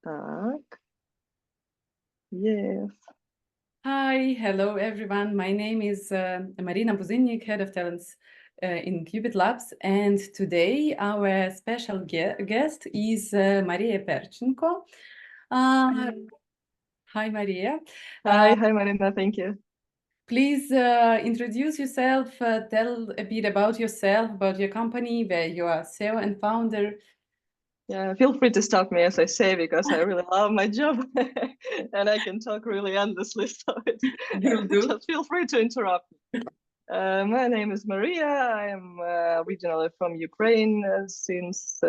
Tak. Yes. Hi, hello everyone. My name is Marina Buzinnik, Head of Talents in Qubit Labs, and today our special guest is Maria Perchenko. Hi, Maria. Hi, Marina. Thank you. Please introduce yourself, tell a bit about yourself, about your company, where you are CEO and founder. Yeah, feel free to stop me as I say because I really love my job and I can talk really endlessly. So Will do. just feel free to interrupt me. My name is Maria. I am originally from Ukraine since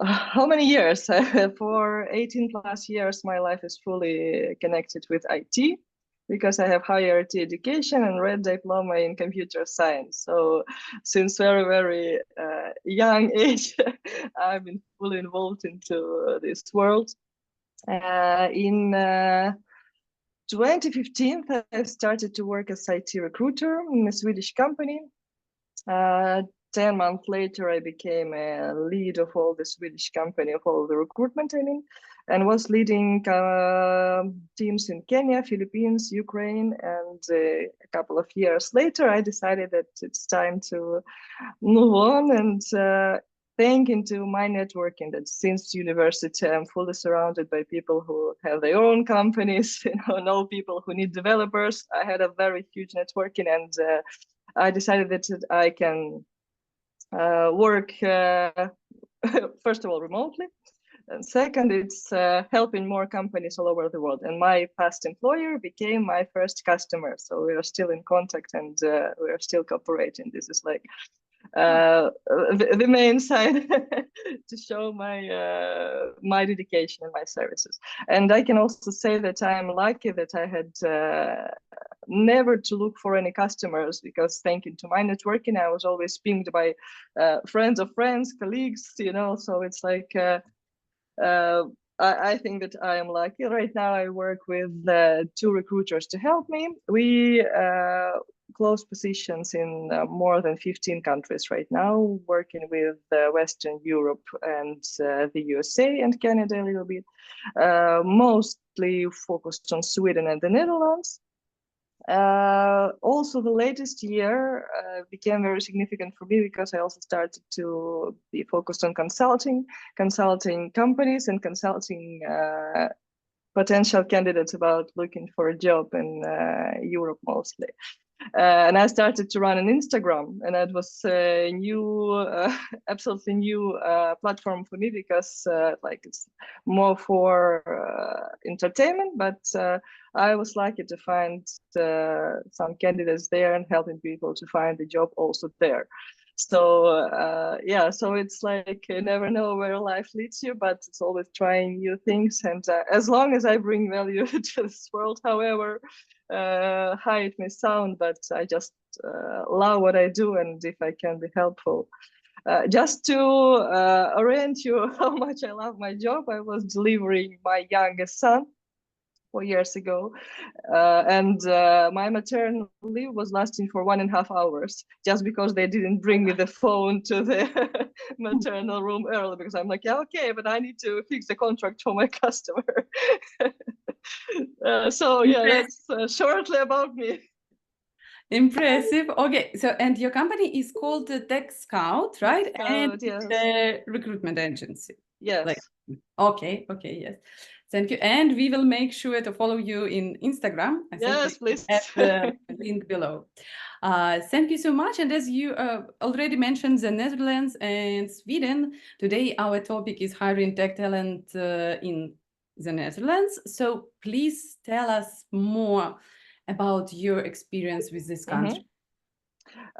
how many years? For 18 plus years, my life is fully connected with IT because I have higher IT education and red diploma in computer science. So since very young age, I've been fully involved into this world. In 2015, I started to work as IT recruiter in a Swedish company. 10 months later, I became a lead of all the Swedish company, of all the recruitment, I mean, and was leading teams in Kenya, Philippines, Ukraine. And a couple of years later, I decided that it's time to move on and thank into my networking that since university, I'm fully surrounded by people who have their own companies, know people who need developers. I had a very huge networking and I decided that I can work first of all remotely, and second it's helping more companies all over the world, and my past employer became my first customer, so we are still in contact and we are still cooperating. This is like the main side to show my dedication and my services. And I can also say that I am lucky that I had never to look for any customers, because thanks to my networking, I was always pinged by friends of friends, colleagues, so it's like I think that I am lucky. Right now, I work with two recruiters to help me. We close positions in more than 15 countries right now, working with Western Europe and the USA and Canada a little bit, mostly focused on Sweden and the Netherlands. Also, the latest year became very significant for me because I also started to be focused on consulting companies and consulting potential candidates about looking for a job in Europe mostly. And I started to run an Instagram, and that was a new, absolutely new platform for me because like it's more for entertainment, but I was lucky to find some candidates there and helping people to find a job also there. So yeah, so it's like you never know where life leads you, but it's always trying new things. And as long as I bring value to this world, however high it may sound, but I just love what I do, and if I can be helpful. Just to orient you how much I love my job, I was delivering my youngest son 4 years ago, and my maternal leave was lasting for 1.5 hours just because they didn't bring me the phone to the maternal room early, because I'm like, yeah, okay, but I need to fix the contract for my customer. So yeah, that's shortly about me. Impressive. Okay, so and your company is called Tech Scout, right? And Scout, yes. the recruitment agency. Yes. Like, okay, yes. Thank you. And we will make sure to follow you in Instagram. I think Yes, please. at the link below. Thank you so much. And as you already mentioned, the Netherlands and Sweden, today our topic is hiring tech talent in the Netherlands. So please tell us more about your experience with this country.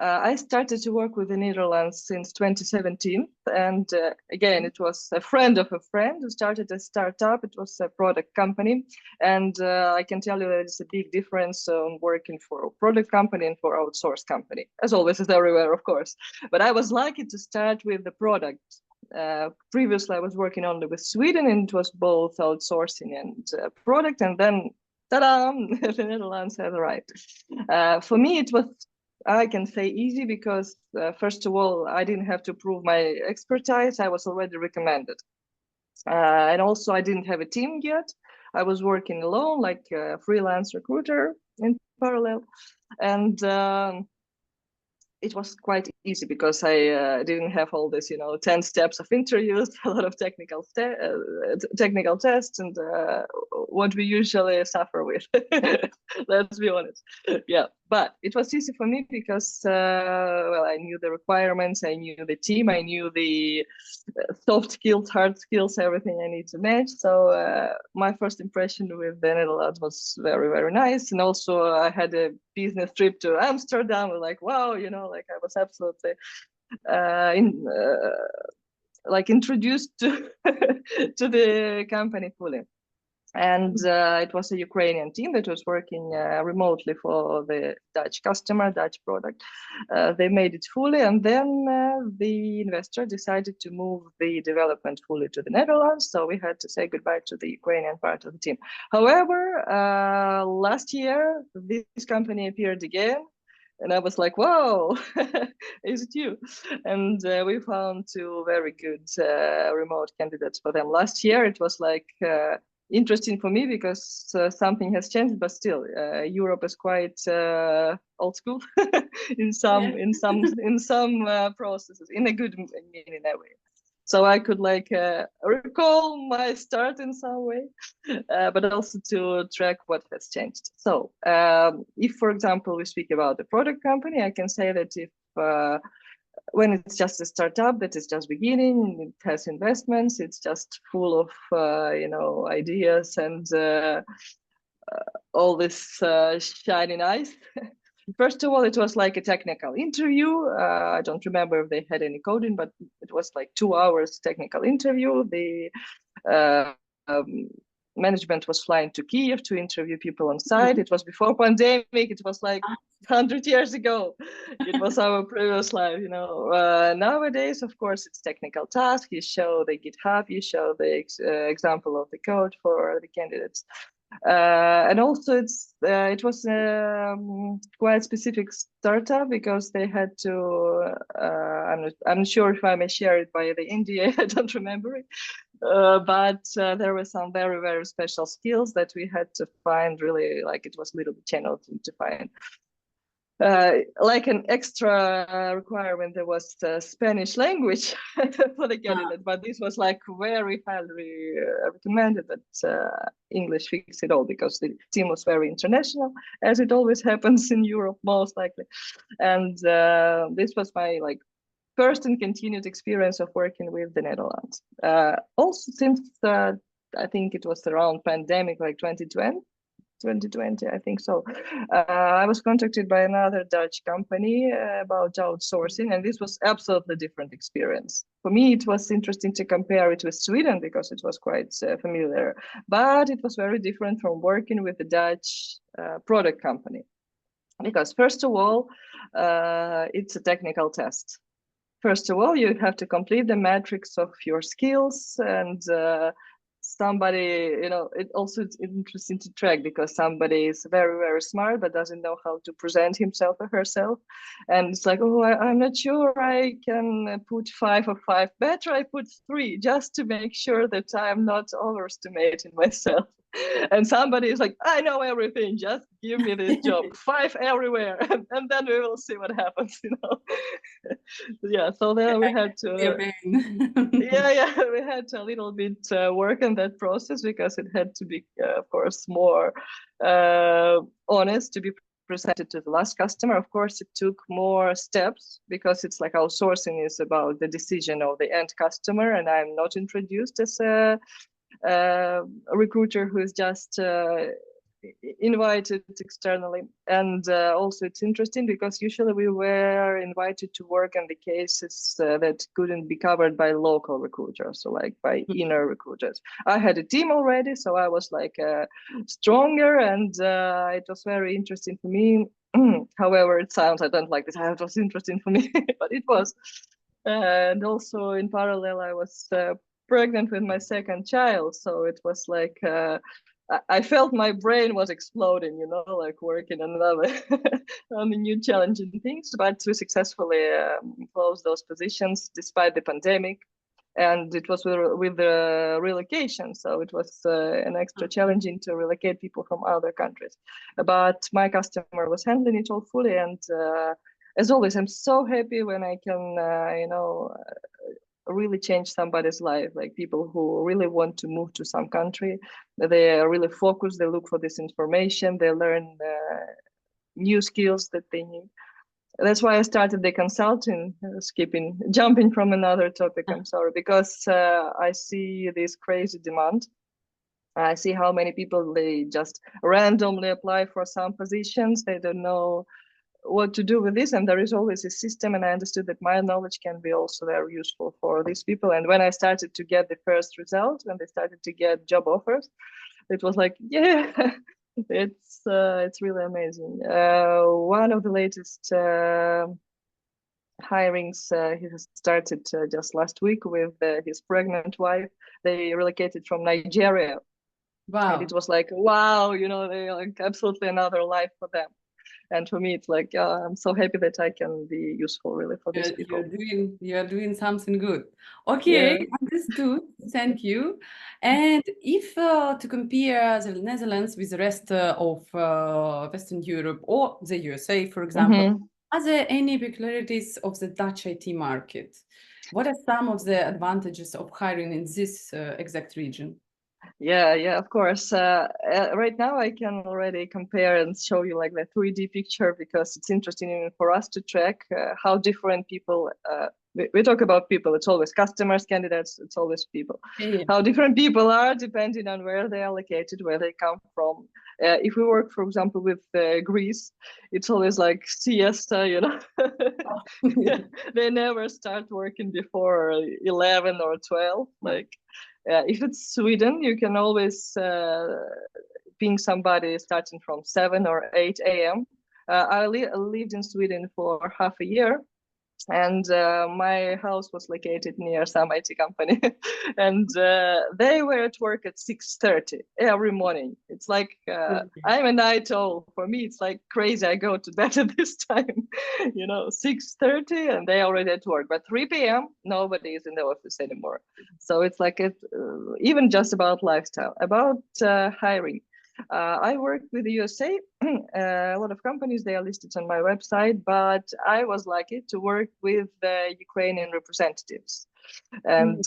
I started to work with the Netherlands since 2017. And again, it was a friend of a friend who started a startup. It was a product company. And I can tell you that it's a big difference on working for a product company and for outsourced company. As always, is everywhere, of course. But I was lucky to start with the product. Previously, I was working only with Sweden, and it was both outsourcing and product. And then, ta-da, the Netherlands had arrived. For me, it was, I can say, easy because first of all, I didn't have to prove my expertise. I was already recommended. And also I didn't have a team yet. I was working alone, like a freelance recruiter in parallel. And it was quite easy because I didn't have all this, 10 steps of interviews, a lot of technical tests, and what we usually suffer with. Let's be honest. Yeah, but it was easy for me because, well, I knew the requirements, I knew the team, I knew the soft skills, hard skills, everything I need to match. So my first impression with the Netherlands was very, very nice. And also I had a business trip to Amsterdam. Like, wow, like I was absolutely like introduced to to the company fully. And it was a Ukrainian team that was working remotely for the Dutch customer, Dutch product. They made it fully, and then the investor decided to move the development fully to the Netherlands. So we had to say goodbye to the Ukrainian part of the team. However, last year, this company appeared again. And I was like, whoa, is it you? And we found two very good remote candidates for them. Last year, it was like interesting for me because something has changed, but still, Europe is quite old school in some processes, in a good meaning way. So I could like recall my start in some way, but also to track what has changed. So if, for example, we speak about the product company, I can say that if when it's just a startup that is just beginning, it has investments, it's just full of ideas and all this shining eyes. First of all, it was like a technical interview. I don't remember if they had any coding, but it was like 2 hours technical interview. The management was flying to Kiev to interview people on site. It was before pandemic. It was like 100 years ago. It was our previous life, nowadays, of course, it's technical task. You show the GitHub, you show the example of the code for the candidates. And also it was quite specific startup because they had to I'm not sure if I may share it by the NDA. I don't remember it, but there were some very, very special skills that we had to find. Really, like it was a little bit challenging to find. Like an extra requirement, there was Spanish language for the candidate, but this was like very highly recommended that English fixed it all because the team was very international, as it always happens in Europe, most likely. And this was my like first and continued experience of working with the Netherlands. Also, since I think it was around pandemic, like 2020, I think so. I was contacted by another Dutch company about outsourcing, and this was absolutely different experience. For me, it was interesting to compare it with Sweden because it was quite familiar, but it was very different from working with a Dutch product company. Because first of all, it's a technical test. First of all, you have to complete the matrix of your skills and somebody, it also it's interesting to track because somebody is very, very smart but doesn't know how to present himself or herself. And it's like, oh, I'm not sure I can put 5 or 5. Better I put 3 just to make sure that I'm not overestimating myself. And somebody is like, I know everything, just give me this job, 5 everywhere, and then we will see what happens, Yeah, so then we had to yeah, we had to a little bit work on that process because it had to be of course more honest to be presented to the last customer. Of course, it took more steps because it's like outsourcing is about the decision of the end customer, and I'm not introduced as a recruiter who is just invited externally. And also it's interesting because usually we were invited to work in the cases that couldn't be covered by local recruiters, so like by inner recruiters. I had a team already, so I was like stronger, and it was very interesting for me. However, it sounds, I don't like this, it was interesting for me, but it was. And also in parallel, I was pregnant with my second child, so it was like I felt my brain was exploding, like working on on the new challenging things. But we successfully closed those positions despite the pandemic. and it was with the relocation, so it was an extra challenging to relocate people from other countries. But my customer was handling it all fully, and as always, I'm so happy when I can, really change somebody's life. Like people who really want to move to some country, they are really focused. They look for this information. They learn new skills that they need. That's why I started the consulting, jumping from another topic. I'm sorry, because I see this crazy demand. I see how many people, they just randomly apply for some positions. They don't know what to do with this, and there is always a system, and I understood that my knowledge can be also very useful for these people. And when I started to get the first result, when they started to get job offers, it was like, yeah, it's really amazing. One of the latest hirings he has started just last week with his pregnant wife. They relocated from Nigeria. Wow. And it was like, wow, they like absolutely another life for them. And for me, it's like, I'm so happy that I can be useful really for these people. You're doing something good. Okay, Yeah. understood. Thank you. And if to compare the Netherlands with the rest of Western Europe or the USA, for example, are there any peculiarities of the Dutch IT market? What are some of the advantages of hiring in this exact region? Yeah, of course. Right now, I can already compare and show you like the 3D picture, because it's interesting even for us to track how different people. We talk about people. It's always customers, candidates. It's always people. Yeah. How different people are depending on where they are located, where they come from. If we work, for example, with Greece, it's always like siesta. They never start working before 11 or 12. Like. If it's Sweden, you can always ping somebody starting from 7 or 8 a.m. I lived in Sweden for half a year, and my house was located near some IT company, and they were at work at 6:30 every morning. It's like I'm a night owl. For me, it's like crazy. I go to bed at this time, 6:30, and they already at work. But 3 p.m., nobody is in the office anymore. So it's like even just about lifestyle, about hiring. I worked with the USA. A lot of companies, they are listed on my website, but I was lucky to work with the Ukrainian representatives. And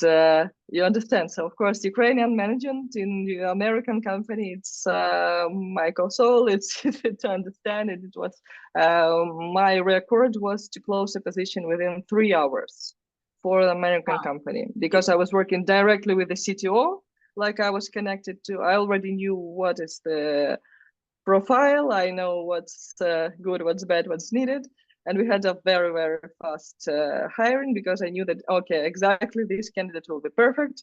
you understand. So, of course, Ukrainian management in the American company, it's my console. It's to understand it. It was my record was to close a position within 3 hours for the American company, because I was working directly with the CTO. Like I was connected to, I already knew what is the profile. I know what's good, what's bad, what's needed. And we had a very, very fast hiring, because I knew that, okay, exactly this candidate will be perfect.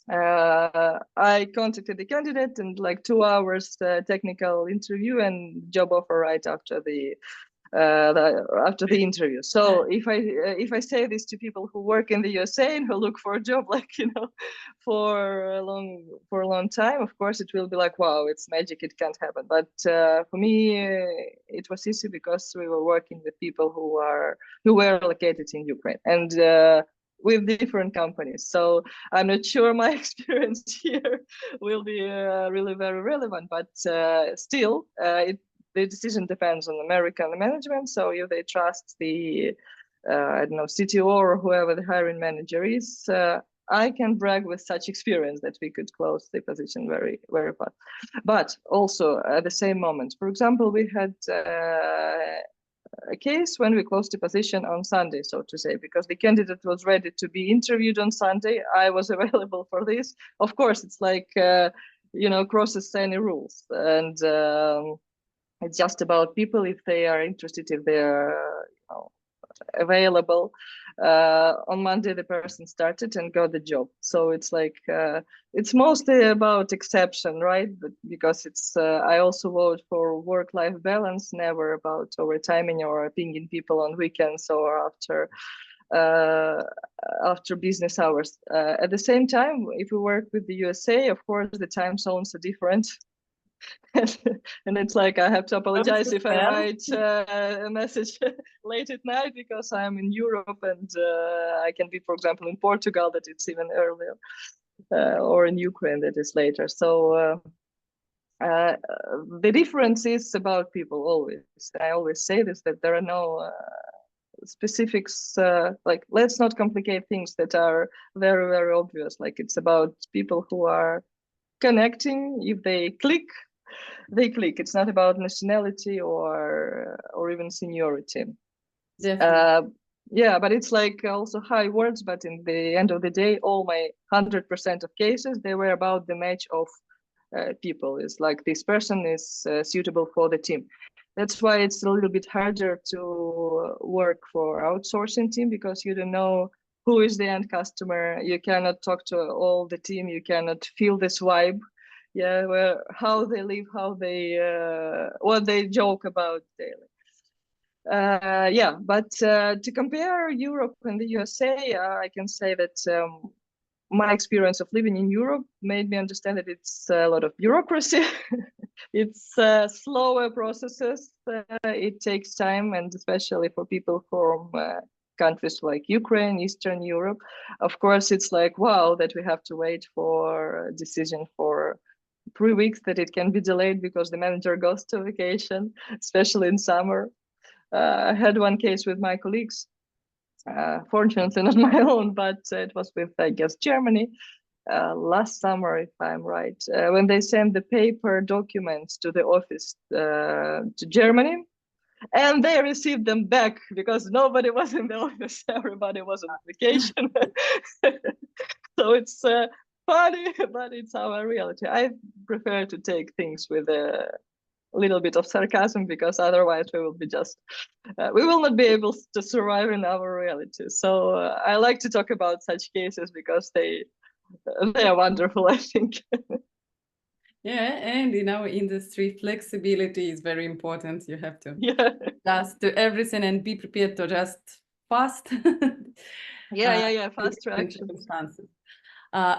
I contacted the candidate, and like 2 hours technical interview and job offer right after the interview. So if I say this to people who work in the USA and who look for a job, like for a long time, of course it will be like, wow, it's magic, it can't happen. But for me, it was easy, because we were working with people who were located in Ukraine, and with different companies. So I'm not sure my experience here will be really very relevant, but still, the decision depends on American management. So if they trust the, I don't know, CTO or whoever the hiring manager is, I can brag with such experience that we could close the position very, very fast. But also at the same moment, for example, we had a case when we closed the position on Sunday, so to say, because the candidate was ready to be interviewed on Sunday. I was available for this. Of course, it's like, crosses any rules. And it's just about people, if they are interested, if they're available. On Monday, the person started and got the job. So it's like, it's mostly about exception, right? But because it's, I also vote for work-life balance, never about overtiming or pinging people on weekends or after business hours. At the same time, if we work with the USA, of course, the time zones are different. And it's like I have to apologize if I fair. write a message late at night because I'm in Europe and I can be, for example, in Portugal that it's even earlier, or in Ukraine that is later. So the difference is about people always. I always say this, that there are no specifics, like let's not complicate things that are very, very obvious. Like it's about people who are connecting. If they click, they click. It's not about nationality or even seniority. Definitely. Yeah, but it's like also high words. But in the end of the day, all my 100% of cases, they were about the match of people. It's like this person is suitable for the team. That's why it's a little bit harder to work for outsourcing team, because you don't know who is the end customer. You cannot talk to all the team. You cannot feel this vibe. Yeah, where how they live, how they what they joke about daily. Yeah, but to compare Europe and the USA, I can say that my experience of living in Europe made me understand that it's a lot of bureaucracy. It's slower processes. It takes time, and especially for people from countries like Ukraine, Eastern Europe, of course, it's like, wow, that we have to wait for a decision for 3 weeks, that it can be delayed because the manager goes to vacation, especially in summer. I had one case with my colleagues, fortunately not my own, but it was with, I guess, Germany last summer, if I'm right, when they sent the paper documents to the office to Germany, and they received them back because nobody was in the office, everybody was on vacation. So it's funny, but it's our reality. I prefer to take things with a little bit of sarcasm, because otherwise we will be just we will not be able to survive in our reality. So I like to talk about such cases because they are wonderful, I think. Yeah, and in our industry, flexibility is very important. You have to Yeah, adjust to everything and be prepared to adjust fast. yeah, To fast different reactions. circumstances.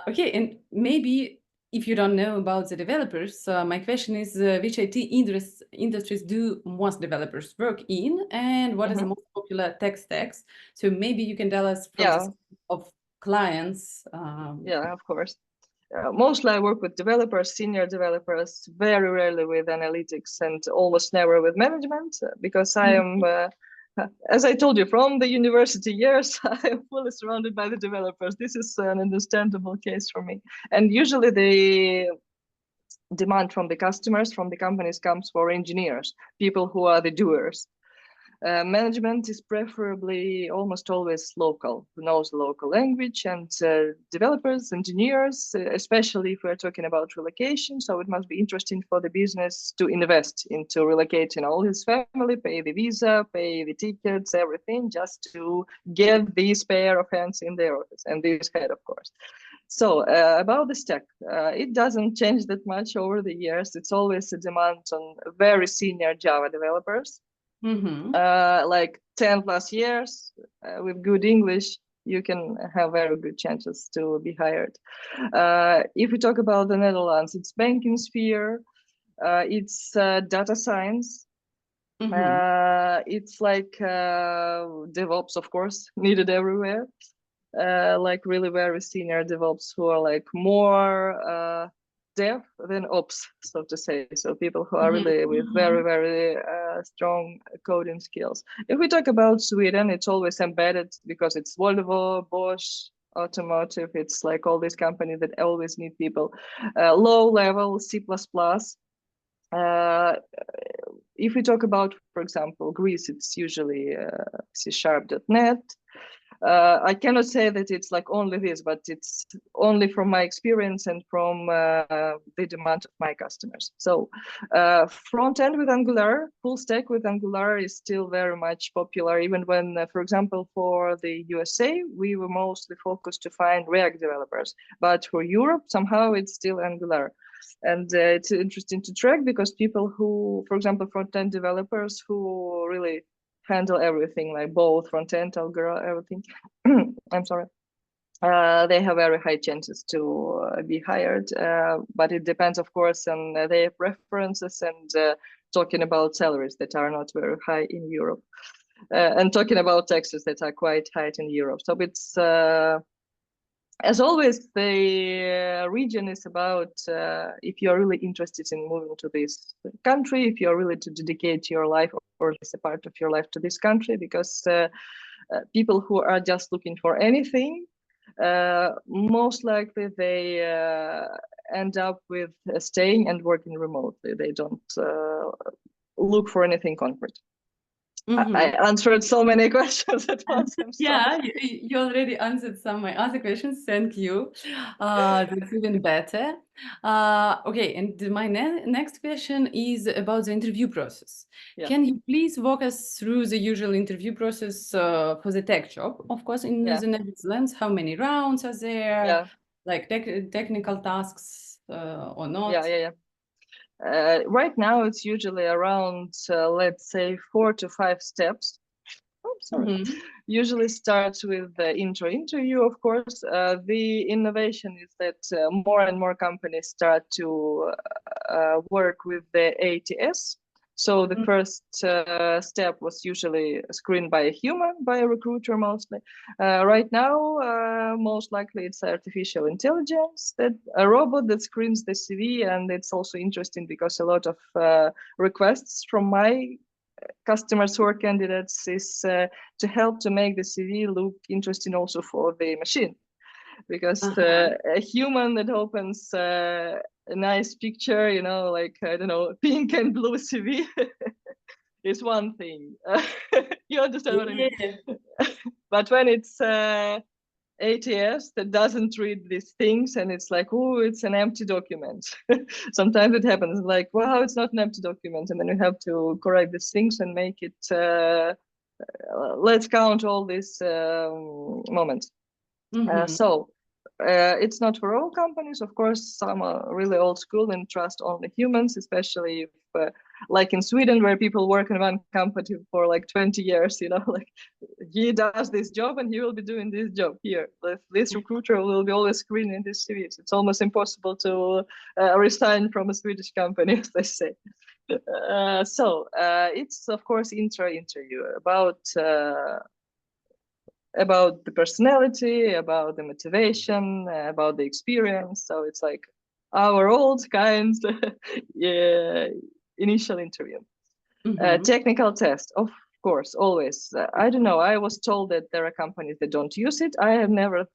Okay, and maybe if you don't know about the developers, my question is which IT industries do most developers work in, and what is the most popular tech stacks? So maybe you can tell us from the Yeah, side of clients. yeah, of course. Mostly I work with developers, senior developers, very rarely with analytics, and almost never with management, because I am, as I told you, from the university years, I am fully surrounded by the developers. This is an understandable case for me. And usually the demand from the customers, from the companies, comes for engineers, people who are the doers. Management is preferably almost always local, who knows the local language, and developers, engineers, especially if we're talking about relocation. So it must be interesting for the business to invest into relocating all his family, pay the visa, pay the tickets, everything, just to get this pair of hands in their office, and this head, of course. So about the stack, it doesn't change that much over the years. It's always a demand on very senior Java developers. Like 10 plus years with good English, you can have very good chances to be hired. If we talk about the Netherlands, it's banking sphere, it's data science. It's like DevOps, of course, needed everywhere. Like really very senior DevOps who are like more dev than ops, so to say. So people who are really with very, very strong coding skills. If we talk about Sweden, it's always embedded because it's Volvo, Bosch, automotive. It's like all these companies that always need people. Low level C++. If we talk about, for example, Greece, it's usually C#.net. I cannot say that it's like only this, but it's only from my experience and from the demand of my customers. So front end with Angular, full stack with Angular is still very much popular, even when, for example, for the USA, we were mostly focused to find React developers. But for Europe, somehow it's still Angular. And it's interesting to track because people who, for example, front-end developers who really handle everything, like both front-end, Angular, everything. I'm sorry. they have very high chances to be hired. But it depends, of course, on their preferences and talking about salaries that are not very high in Europe. And talking about taxes that are quite high in Europe. So it's, as always, the region is about if you're really interested in moving to this country, if you're really to dedicate your life or at least a part of your life to this country, because people who are just looking for anything, most likely they end up with staying and working remotely. They don't look for anything concrete. I answered so many questions at once. I'm sorry. Yeah, you already answered some of my other questions. Thank you. That's even better. Okay, and my next question is about the interview process. Yeah. Can you please walk us through the usual interview process for the tech job? Of course, in the Netherlands, how many rounds are there? Yeah. Like technical tasks or not? Yeah. Right now, it's usually around, let's say, 4 to 5 steps. Oh, sorry. Usually starts with the intro interview, of course. The innovation is that more and more companies start to work with the ATS. So the first step was usually screened by a human, by a recruiter mostly. Right now, most likely it's artificial intelligence, that a robot that screens the CV, and it's also interesting because a lot of requests from my customers who are candidates is to help to make the CV look interesting also for the machine, because a human that opens a nice picture, you know, like, I don't know, pink and blue CV is one thing. You understand what I mean? But when it's ATS that doesn't read these things and it's like, oh, it's an empty document. Sometimes it happens like, wow, it's not an empty document. And then you have to correct these things and make it, let's count all these moments. So it's not for all companies. Of course, some are really old school and trust only humans, especially if, like in Sweden, where people work in one company for like 20 years, you know, like he does this job and he will be doing this job here. This recruiter will be always screening these CVs. It's almost impossible to resign from a Swedish company, as they say. So it's, of course, intro interview about the personality, about the motivation, about the experience. So it's like our old kind initial interview. Technical test, of course, always. I don't know. I was told that there are companies that don't use it. I have never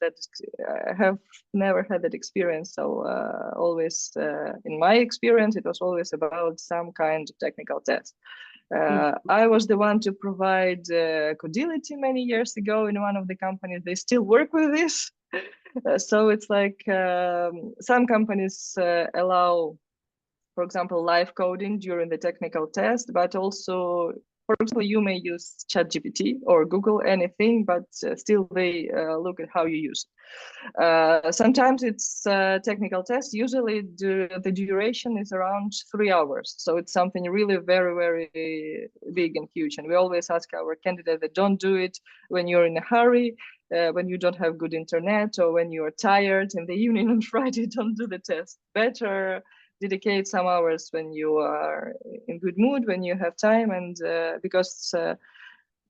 had that experience. So always, in my experience, it was always about some kind of technical test. I was the one to provide Codility many years ago in one of the companies. They still work with this. So it's like some companies allow, for example, live coding during the technical test, but also, for example, you may use ChatGPT or Google anything, but still they look at how you use it. Sometimes it's technical test. Usually the duration is around 3 hours. So it's something really very, very big and huge. And we always ask our candidates that don't do it when you're in a hurry, when you don't have good internet, or when you're tired in the evening on Friday, don't do the test. Better dedicate some hours when you are in good mood, when you have time, and because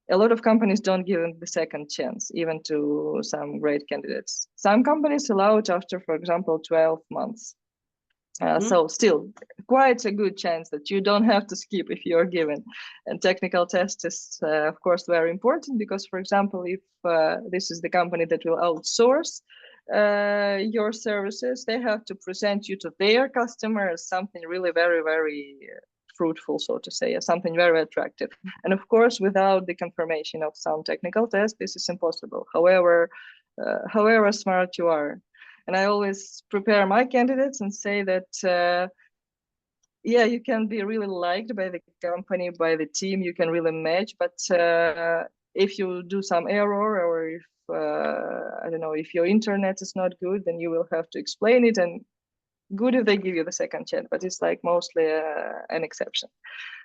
a lot of companies don't give them the second chance, even to some great candidates. Some companies allow it after, for example, 12 months. So still quite a good chance that you don't have to skip if you're given. And technical test is, of course, very important because, for example, if this is the company that will outsource your services, they have to present you to their customers something really very, very fruitful, so to say, something very attractive. And of course, without the confirmation of some technical test, this is impossible, however smart you are. And I always prepare my candidates and say that, yeah, you can be really liked by the company, by the team, you can really match, but if you do some error, or if, I don't know, if your internet is not good, then you will have to explain it, and good if they give you the second chance, but it's like mostly an exception.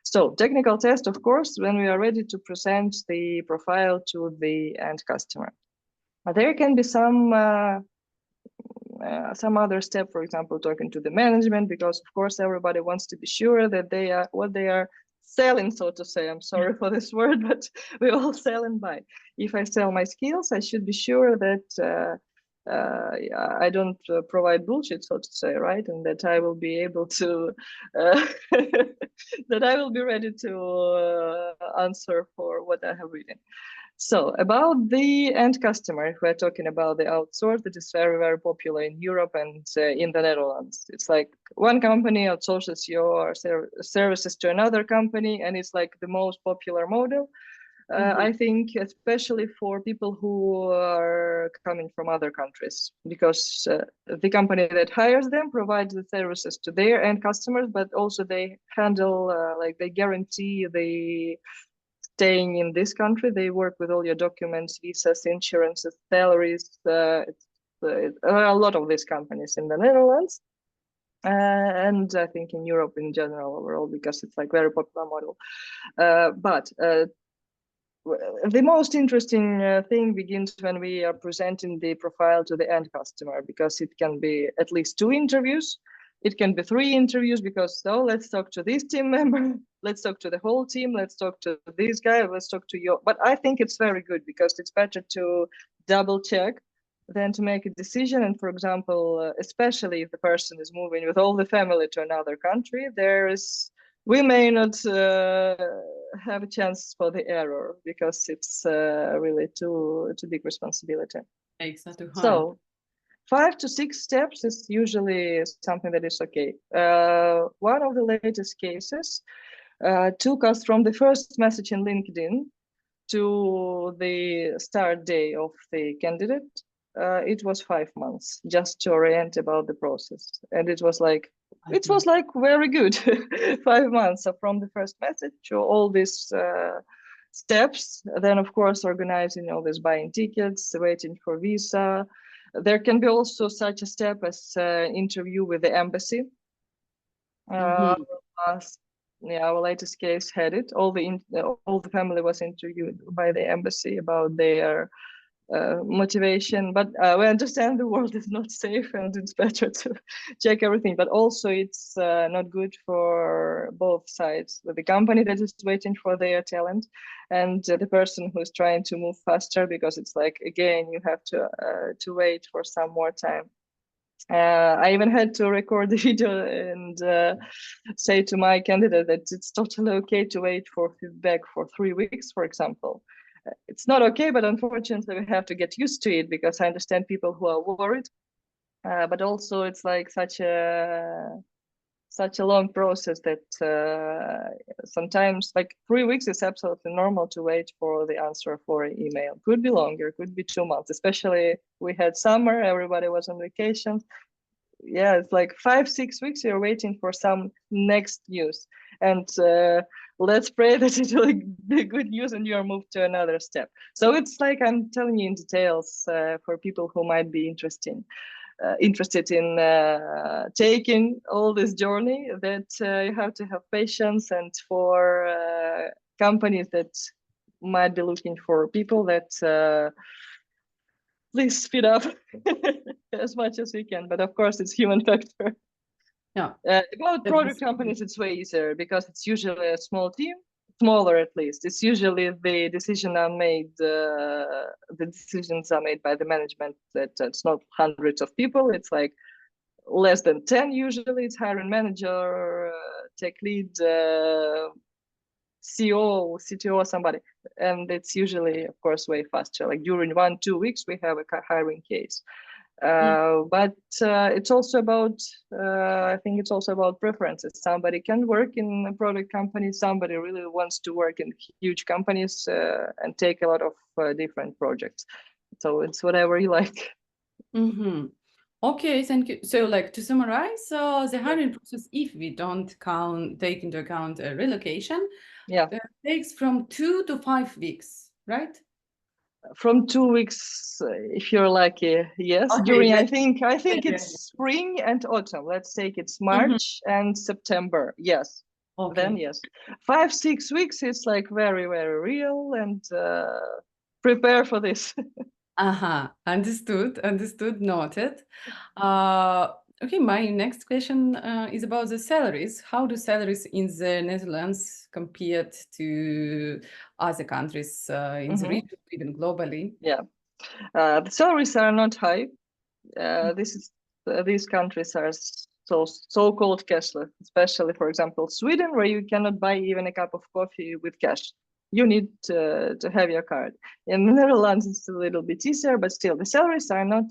So technical test, of course, when we are ready to present the profile to the end customer. There can be some other step, for example, talking to the management, because of course everybody wants to be sure that they are what they are selling, so to say. I'm sorry for this word, but we all sell and buy. If I sell my skills, I should be sure that I don't provide bullshit, so to say, right? And that I will be able to, that I will be ready to answer for what I have written. So about the end customer, if we're talking about the outsource, that is very, very popular in Europe and in the Netherlands. It's like one company outsources your services to another company, and it's like the most popular model. I think especially for people who are coming from other countries, because the company that hires them provides the services to their end customers, but also they handle, like they guarantee the staying in this country. They work with all your documents, visas, insurances, salaries. There are a lot of these companies in the Netherlands. And I think in Europe in general overall, because it's like very popular model. But the most interesting thing begins when we are presenting the profile to the end customer, because it can be at least 2 interviews. It can be 3 interviews, because let's talk to this team member, let's talk to the whole team, let's talk to this guy, let's talk to you. But I think it's very good, because it's better to double check than to make a decision. And for example, especially if the person is moving with all the family to another country, we may not have a chance for the error, because it's really too big responsibility. Exactly. So 5 to 6 steps is usually something that is okay. One of the latest cases took us from the first message in LinkedIn to the start day of the candidate. It was 5 months just to orient about the process. And it was like very good. 5 months from the first message to all these steps. Then, of course, organizing all this, buying tickets, waiting for visa. There can be also such a step as interview with the embassy. Our latest case had it. All the family was interviewed by the embassy about their motivation. But we understand the world is not safe, and it's better to check everything. But also, it's not good for both sides: the company that is waiting for their talent, and the person who's trying to move faster, because it's like, again, you have to wait for some more time. I even had to record the video and say to my candidate that it's totally okay to wait for feedback for 3 weeks, for example. It's not okay, but unfortunately we have to get used to it, because I understand people who are worried. But also it's like such a long process that sometimes, like 3 weeks is absolutely normal to wait for the answer for an email. Could be longer, could be 2 months, especially we had summer, everybody was on vacation. Yeah, it's like 5-6 weeks you're waiting for some next news. And let's pray that it will be good news and you're moved to another step. So it's like I'm telling you in details for people who might be interested in taking all this journey, that you have to have patience. And for companies that might be looking for people, that please speed up as much as we can. But of course, it's human factor. Yeah. About product companies, it's way easier, because it's usually a small team, smaller at least. It's usually the decisions are made by the management. That it's not hundreds of people. It's like less than 10 usually. It's hiring manager, tech lead, CEO, CTO, somebody. And it's usually, of course, way faster. Like during 1-2 weeks, we have a hiring case. But it's also about, I think it's also about preferences. Somebody can work in a product company. Somebody really wants to work in huge companies and take a lot of different projects. So it's whatever you like. Okay, thank you. So, like, to summarize, the hiring process, if we don't take into account relocation, takes from 2 to 5 weeks, right? From 2 weeks, if you're lucky, yes. Okay, during I think it's spring and autumn. Let's take it's March and September. Yes. Okay. Then yes, 5-6 weeks is like very, very real, and prepare for this. Understood, noted. Okay, my next question is about the salaries. How do salaries in the Netherlands compared to other countries in the region, even globally? Yeah, the salaries are not high. These countries are so-called cashless, especially, for example, Sweden, where you cannot buy even a cup of coffee with cash. You need to have your card. In the Netherlands, it's a little bit easier, but still, the salaries are not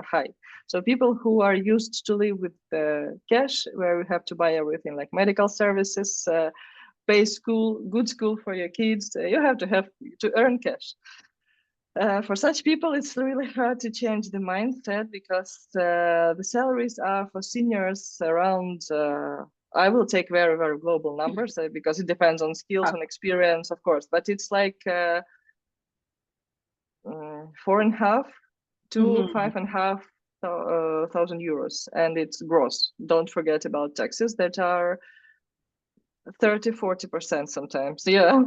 high. So people who are used to live with cash, where you have to buy everything like medical services, pay school, good school for your kids, you have to earn cash. For such people, it's really hard to change the mindset because the salaries are for seniors around, I will take very, very global numbers because it depends on skills and experience, of course, but it's like 4.5 to 5.5 thousand euros, and it's gross. Don't forget about taxes that are 30-40% sometimes. Yeah.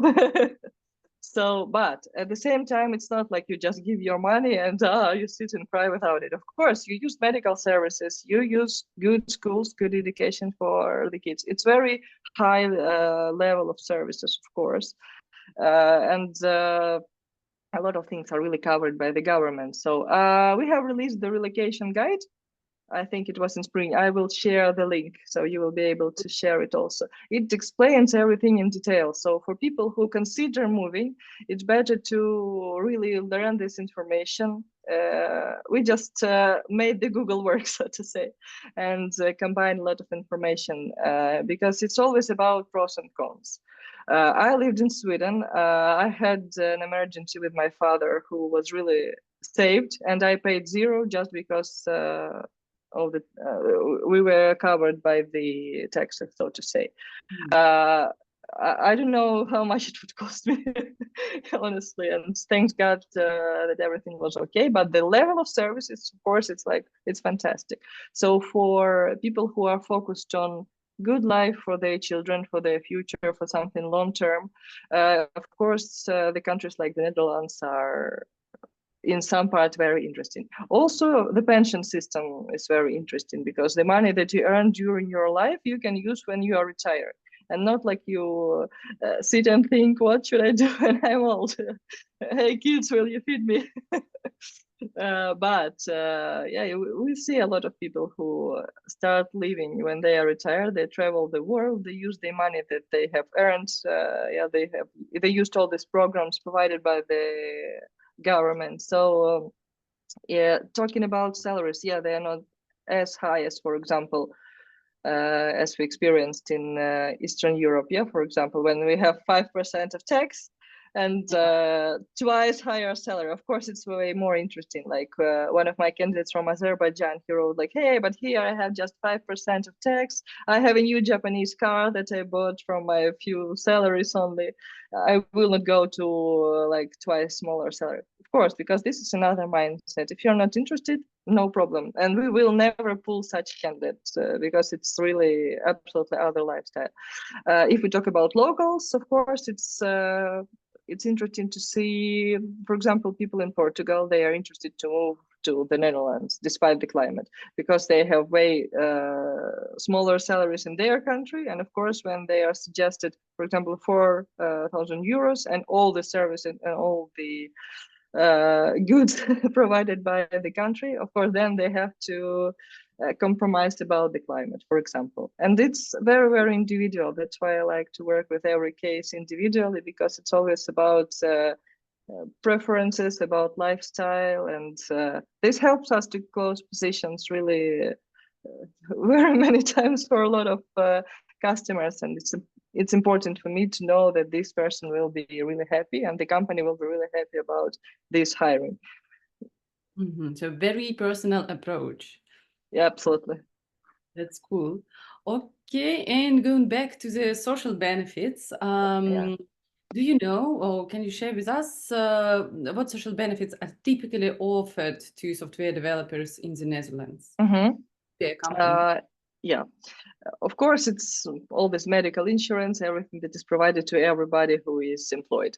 So, but at the same time, it's not like you just give your money and you sit and cry without it. Of course, you use medical services, you use good schools, good education for the kids. It's very high level of services, of course. And a lot of things are really covered by the government. So we have released the relocation guide. I think it was in spring. I will share the link so you will be able to share it also. It explains everything in detail. So for people who consider moving, it's better to really learn this information. We just made the Google work, so to say, and combine a lot of information because it's always about pros and cons. I lived in Sweden. I had an emergency with my father who was really saved, and I paid zero just because we were covered by the taxes, so to say. I don't know how much it would cost me, honestly, and thanks God that everything was okay. But the level of services, of course, it's fantastic. So for people who are focused on good life for their children, for their future, for something long term, of course, the countries like the Netherlands are in some part very interesting. Also, the pension system is very interesting because the money that you earn during your life you can use when you are retired, and not like you sit and think, what should I do when I'm old? Hey kids, will you feed me? Yeah, we see a lot of people who start living when they are retired. They travel the world. They use the money that they have earned. Yeah, they used all these programs provided by the government. So yeah, talking about salaries, yeah, they are not as high as, for example, as we experienced in Eastern Europe. Yeah, for example, when we have 5% of tax and twice higher salary. Of course, it's way more interesting. Like one of my candidates from Azerbaijan, he wrote like, hey, but here I have just 5% of tax. I have a new Japanese car that I bought from my few salaries only. I will not go to like twice smaller salary. Of course, because this is another mindset. If you're not interested, no problem. And we will never pull such candidates because it's really absolutely other lifestyle. If we talk about locals, of course, it's interesting to see, for example, people in Portugal, they are interested to move to the Netherlands despite the climate because they have way smaller salaries in their country. And of course, when they are suggested, for example, 4,000 euros and all the service and all the goods provided by the country, of course, then they have to compromise about the climate, for example. And it's very, very individual. That's why I like to work with every case individually, because it's always about preferences, about lifestyle, and this helps us to close positions really very many times for a lot of customers. And it's important for me to know that this person will be really happy and the company will be really happy about this hiring. So very personal approach. Yeah, absolutely. That's cool. Okay, and going back to the social benefits, Yeah. do you know, or can you share with us what social benefits are typically offered to software developers in the Netherlands? Their company. Yeah, of course, it's all this medical insurance, everything that is provided to everybody who is employed.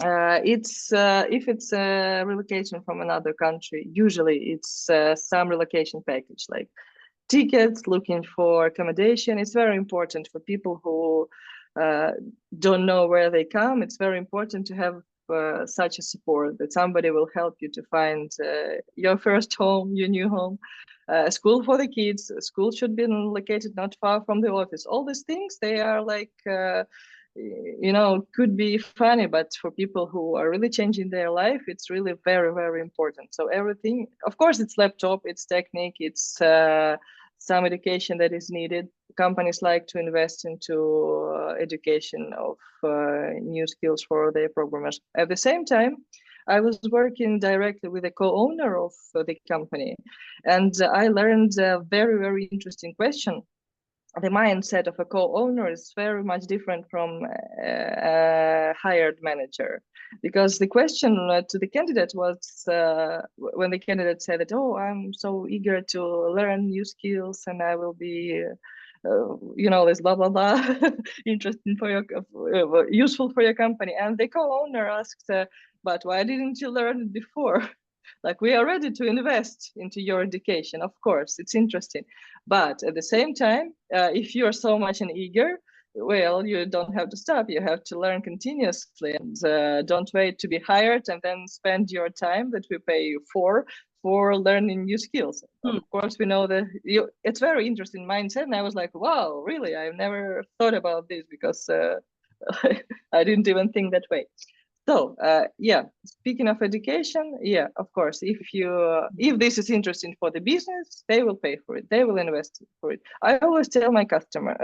It's if it's a relocation from another country, usually it's some relocation package like tickets, looking for accommodation. It's very important for people who uh, don't know where they come. It's very important to have such a support that somebody will help you to find your first home, your new home. School for the kids. School should be located not far from the office. All these things, they are like could be funny, but for people who are really changing their life, it's really very, very important. So everything, of course, it's laptop, it's technique, it's some education that is needed. Companies like to invest into education of new skills for their programmers. At the same time, I was working directly with a co-owner of the company, and I learned a very, very interesting question. The mindset of a co-owner is very much different from a hired manager, because the question to the candidate was when the candidate said that, oh, I'm so eager to learn new skills and I will be this blah blah blah interesting for your useful for your company, and the co-owner asked, but why didn't you learn it before? Like, we are ready to invest into your education, of course, it's interesting, but at the same time, if you are so much an eager, well, you don't have to stop. You have to learn continuously, and don't wait to be hired and then spend your time that we pay you for learning new skills. Of course, we know that it's very interesting mindset, and I was like, wow, really? I've never thought about this, because I didn't even think that way. So yeah, speaking of education, yeah, of course, if this is interesting for the business, they will pay for it. They will invest for it. I always tell my customers,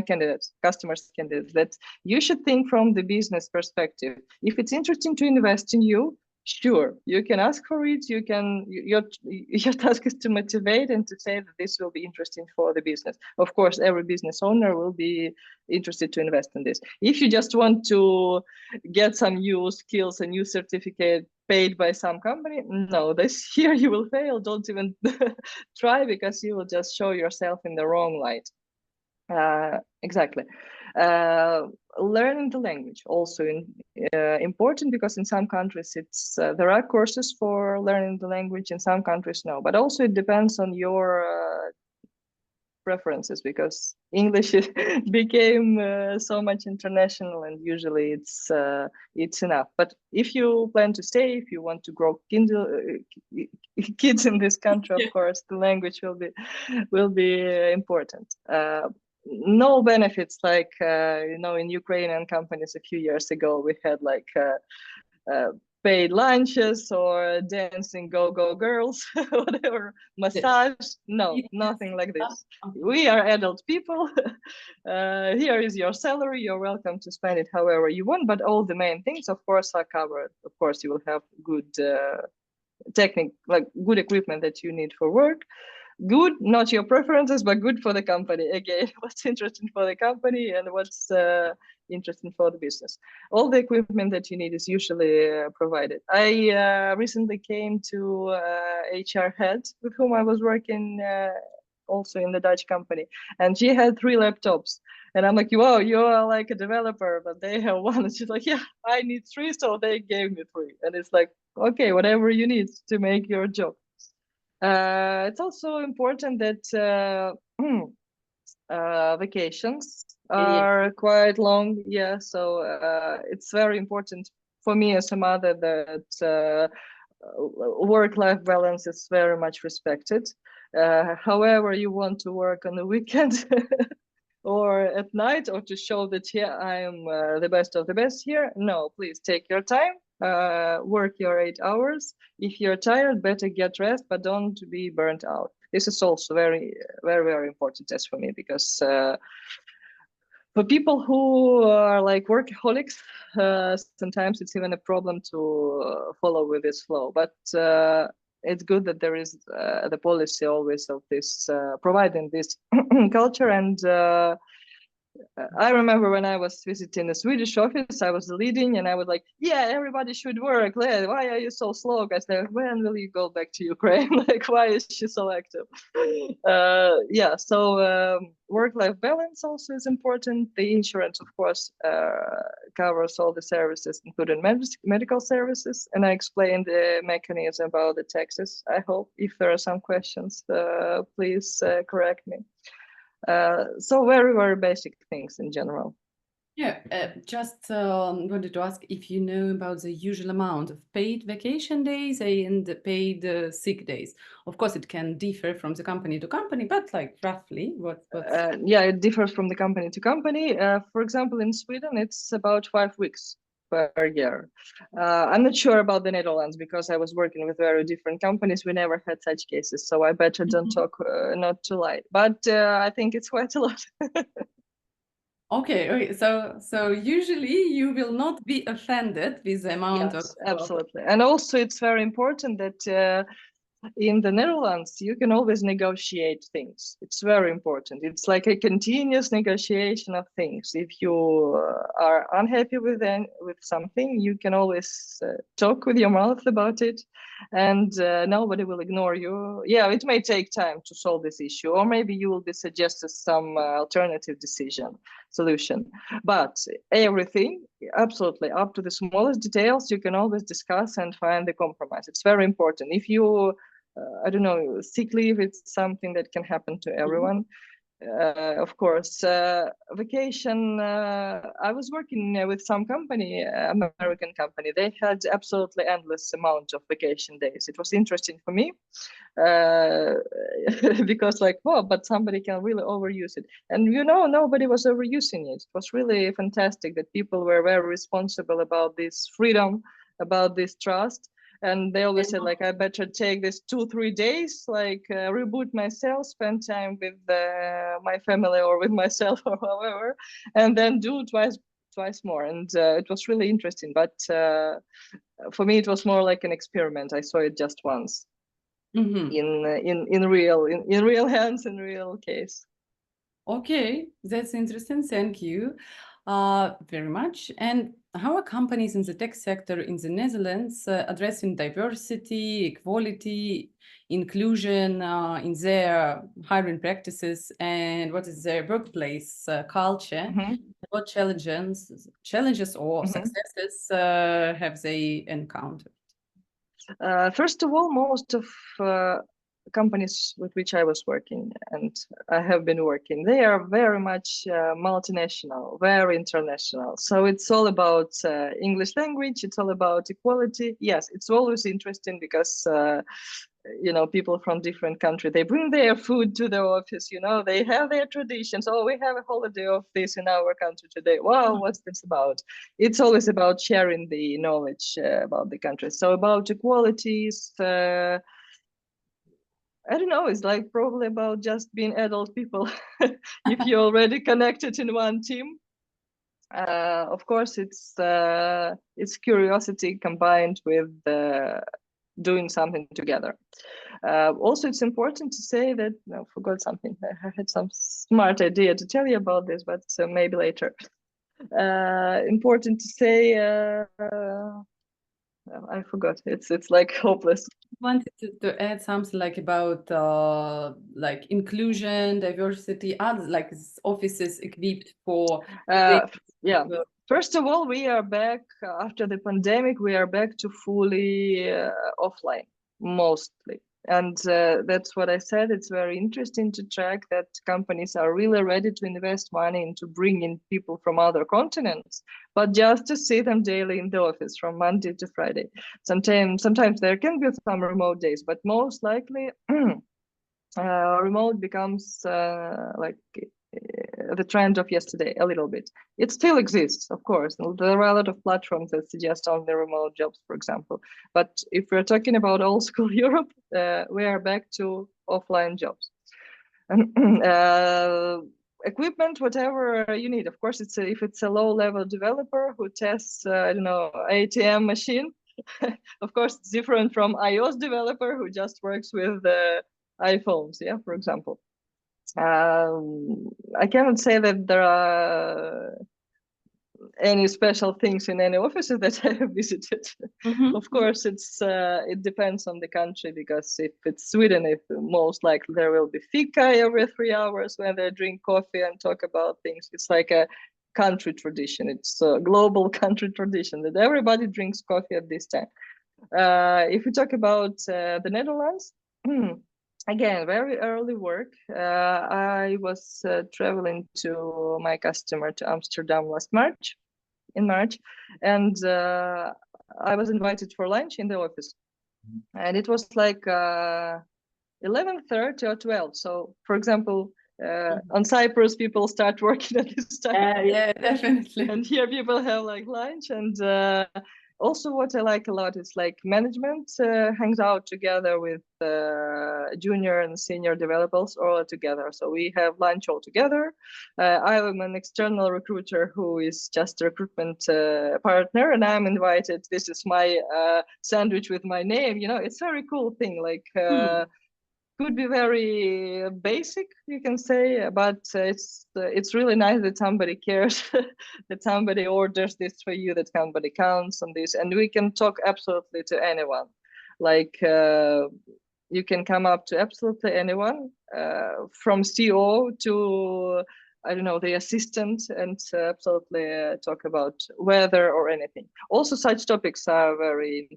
candidates, that you should think from the business perspective. If it's interesting to invest in you, sure, you can ask for it. Your task is to motivate and to say that this will be interesting for the business. Of course, every business owner will be interested to invest in this. If you just want to get some new skills, a new certificate paid by some company, no, this here you will fail. Don't even try, because you will just show yourself in the wrong light. Exactly. Learning the language also important, because in some countries there are courses for learning the language, in some countries no, but also it depends on your preferences, because English became so much international, and usually it's enough. But if you plan to stay, if you want to grow kids in this country, of course, the language will be important. No benefits like in Ukrainian companies a few years ago, we had like paid lunches or dancing go-go girls, whatever, massage. No, nothing like this. We are adult people. Here is your salary. You're welcome to spend it however you want, but all the main things, of course, are covered. Of course, you will have good technique, like good equipment that you need for work. Good, not your preferences, but good for the company. Again, what's interesting for the company and what's interesting for the business. All the equipment that you need is usually provided. I recently came to HR head with whom I was working also in the Dutch company, and she had 3 laptops. And I'm like, wow, you are like a developer, but they have 1. And she's like, yeah, I need 3, so they gave me 3. And it's like, okay, whatever you need to make your job. It's also important that vacations are quite long. Yeah, so it's very important for me as a mother that work-life balance is very much respected. However, you want to work on the weekend or at night, or to show that, yeah, I am the best of the best here. No, please take your time, work your 8 hours. If you're tired, better get rest, but don't be burnt out. This is also very, very, very important test for me, because for people who are like workaholics, sometimes it's even a problem to follow with this flow. But it's good that there is the policy always of this providing this culture, and I remember when I was visiting the Swedish office, I was leading and I was like, yeah, everybody should work. Why are you so slow? I said, when will you go back to Ukraine? Like, why is she so active? Yeah, so work-life balance also is important. The insurance, of course, covers all the services, including medical services. And I explained the mechanism about the taxes. I hope if there are some questions, please correct me. So very, very basic things in general. Yeah, just wanted to ask if you know about the usual amount of paid vacation days and paid sick days. Of course, it can differ from the company to company, but like roughly, what's Yeah, it differs from the company to company. For example, in Sweden, it's about 5 weeks per year. I'm not sure about the Netherlands because I was working with very different companies. We never had such cases, so I better don't talk, not to lie. But I think it's quite a lot. Okay, okay. So usually you will not be offended with the amount of Yes, absolutely. And also, it's very important that in the Netherlands, you can always negotiate things. It's very important. It's like a continuous negotiation of things. If you are unhappy with something, you can always talk with your mouth about it, and nobody will ignore you. Yeah, it may take time to solve this issue, or maybe you will be suggested some alternative solution. But everything, absolutely, up to the smallest details, you can always discuss and find the compromise. It's very important. If you I don't know, sick leave, it's something that can happen to everyone. Of course, vacation. I was working with some company, American company. They had absolutely endless amount of vacation days. It was interesting for me uh, because, like, wow, but somebody can really overuse it. And nobody was overusing it. It was really fantastic that people were very responsible about this freedom, about this trust, and they always said like, I better take this 2-3 days, like reboot myself, spend time with my family or with myself or however, and then do twice more. And it was really interesting, but for me it was more like an experiment. I saw it just once in real hands, in real case. Okay, that's interesting. Thank you very much. And how are companies in the tech sector in the Netherlands addressing diversity, equality, inclusion in their hiring practices, and what is their workplace culture? What challenges or successes have they encountered? First of all, most of companies with which I was working and I have been working, they are very much multinational, very international. So it's all about English language, it's all about equality. Yes, it's always interesting because people from different countries, they bring their food to the office, they have their traditions. Oh, we have a holiday of this in our country today. Wow, what's this about? It's always about sharing the knowledge about the country. So about equalities, I don't know, it's like probably about just being adult people. If you're already connected in one team, of course it's curiosity combined with doing something together. Also, it's important to say that, no, I forgot something. I had some smart idea to tell you about this, but maybe later. Important to say, I forgot. It's like hopeless. Wanted to add something like about like inclusion, diversity, other like offices equipped for Yeah. First of all, we are back after the pandemic. We are back to fully offline, mostly. And that's what I said. It's very interesting to track that companies are really ready to invest money into bringing people from other continents, but just to see them daily in the office from Monday to Friday. Sometimes there can be some remote days, but most likely remote becomes like the trend of yesterday a little bit. It still exists, of course. There are a lot of platforms that suggest only remote jobs, for example. But if we're talking about old school Europe, we are back to offline jobs. Equipment, whatever you need. Of course, if it's a low-level developer who tests, I don't know, ATM machine, of course, it's different from iOS developer who just works with iPhones, yeah, for example. I cannot say that there are any special things in any offices that I have visited. Of course, it depends on the country, because if it's Sweden, if most likely there will be fika every 3 hours when they drink coffee and talk about things. It's like a country tradition. It's a global country tradition that everybody drinks coffee at this time. If we talk about the Netherlands, again, very early work. I was traveling to my customer to Amsterdam in March, and I was invited for lunch in the office, and it was like 11:30 or 12. So, for example, on Cyprus, people start working at this time. Yeah, definitely. And here people have like lunch, and also what I like a lot is like management hangs out together with junior and senior developers all together. So we have lunch all together. I am an external recruiter who is just a recruitment partner, and I'm invited. This is my sandwich with my name. You know, it's a very cool thing. Like could be very basic, you can say, but it's really nice that somebody cares, that somebody orders this for you, that somebody counts on this, and we can talk absolutely to anyone. Like you can come up to absolutely anyone, from CEO to, I don't know, the assistant, and absolutely talk about weather or anything. Also, such topics are very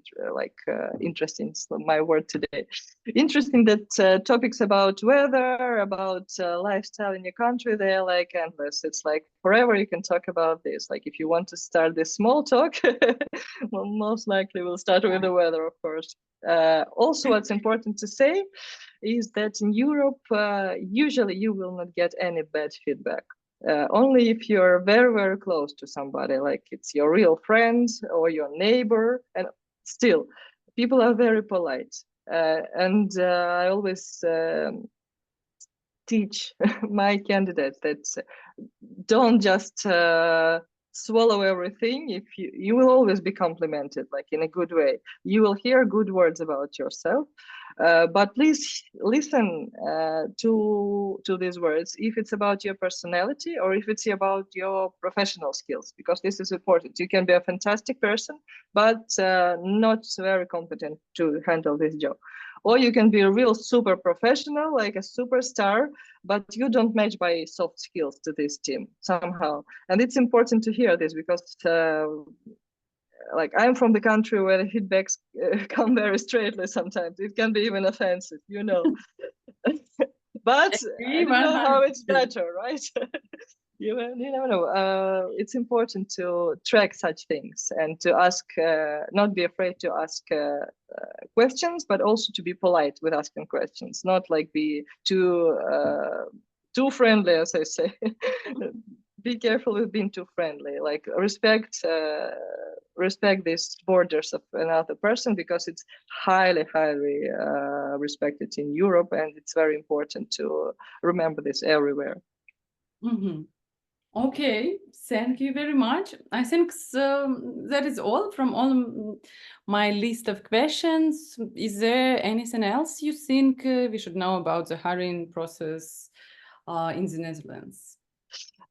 interesting. So my word today. Interesting that topics about weather, about lifestyle in your country, they're like endless. It's like forever you can talk about this. Like if you want to start this small talk, well, most likely we'll start with the weather, of course. Also, what's important to say is that in Europe, usually you will not get any bad feedback. Only if you're very, very close to somebody, like it's your real friend or your neighbor. And still, people are very polite. And I always teach my candidates that don't just swallow everything. If you will always be complimented, like in a good way. You will hear good words about yourself, but please listen to these words if it's about your personality or if it's about your professional skills, because this is important. You can be a fantastic person, but not very competent to handle this job. Or you can be a real super professional, like a superstar, but you don't match by soft skills to this team somehow. And it's important to hear this, because like I'm from the country where the feedbacks come very straightly sometimes. It can be even offensive, you know. But I don't know how it's better, right? You never know. It's important to track such things and to ask, not be afraid to ask questions, but also to be polite with asking questions, not like be too friendly, as I say. Be careful with being too friendly. Like respect these borders of another person, because it's highly respected in Europe, and it's very important to remember this everywhere. Okay, thank you very much. I think that is all from all my list of questions. Is there anything else you think we should know about the hiring process in the Netherlands?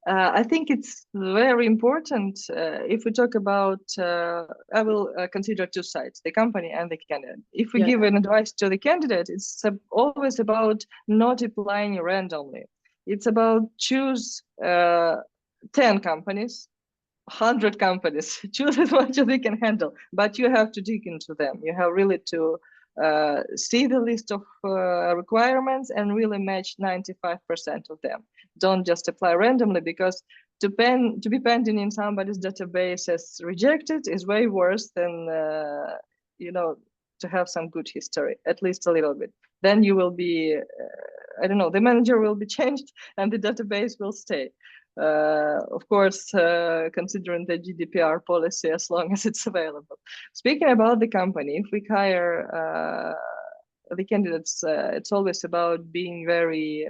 I think it's very important. If we talk about, I will consider two sides, the company and the candidate. If we give an advice to the candidate, it's always about not applying randomly. It's about choose 10 companies, 100 companies, choose as much as you can handle, but you have to dig into them. You have really to see the list of requirements and really match 95% of them. Don't just apply randomly, because to be pending in somebody's database as rejected is way worse than to have some good history, at least a little bit. Then you will be, I don't know, the manager will be changed and the database will stay. Of course, considering the GDPR policy, as long as it's available. Speaking about the company, if we hire the candidates, it's always about being very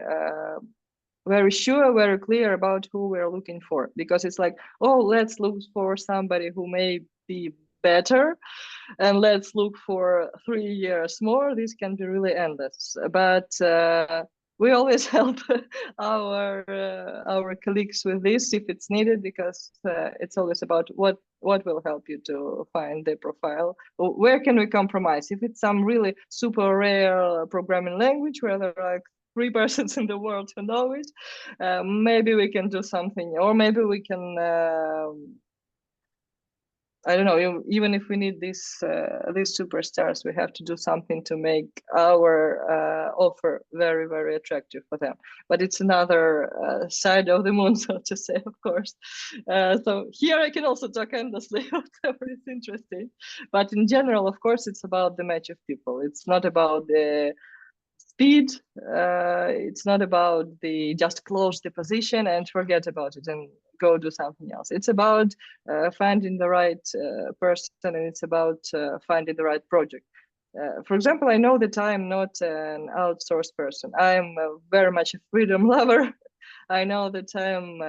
sure, very clear about who we're looking for, because it's like, oh, let's look for somebody who may be better, and let's look for 3 years more. This can be really endless. But we always help our colleagues with this if it's needed, because it's always about what will help you to find the profile. Where can we compromise? If it's some really super rare programming language where there are like 3 persons in the world who know it, maybe we can do something, or maybe we can. I don't know. Even if we need these superstars, we have to do something to make our offer very, very attractive for them. But it's another side of the moon, so to say, of course. So here I can also talk endlessly, whatever is interesting. But in general, of course, it's about the match of people. It's not about the speed. It's not about the just close the position and forget about it and go do something else. It's about finding the right person, and it's about finding the right project. For example, I know that I am not an outsourced person. I am very much a freedom lover. I know that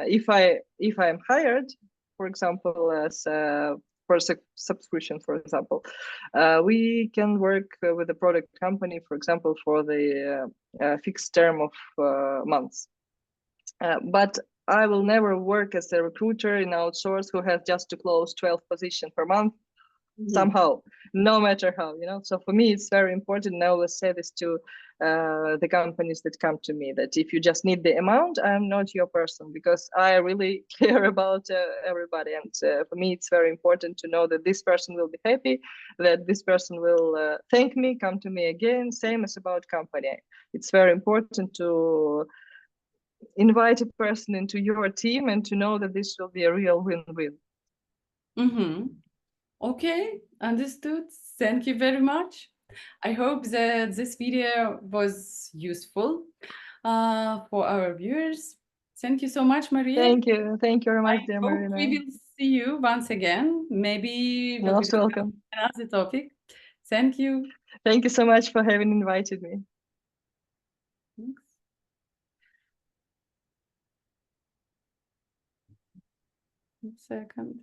if I'm hired, for example, as for a subscription, for example, we can work with a product company, for example, for the fixed term of months. But I will never work as a recruiter in outsource who has just to close 12 positions per month. Somehow, no matter how, So for me, it's very important. And I always say this to the companies that come to me, that if you just need the amount, I'm not your person, because I really care about everybody. And for me, it's very important to know that this person will be happy, that this person will thank me, come to me again. Same as about company. It's very important to invite a person into your team and to know that this will be a real win-win. Okay, understood. Thank you very much. I hope that this video was useful for our viewers. Thank you so much, Maria. Thank you very much, dear Marina. We will see you once again. Maybe You're most welcome. Another topic. Thank you. Thank you so much for having invited me. Thanks. Second.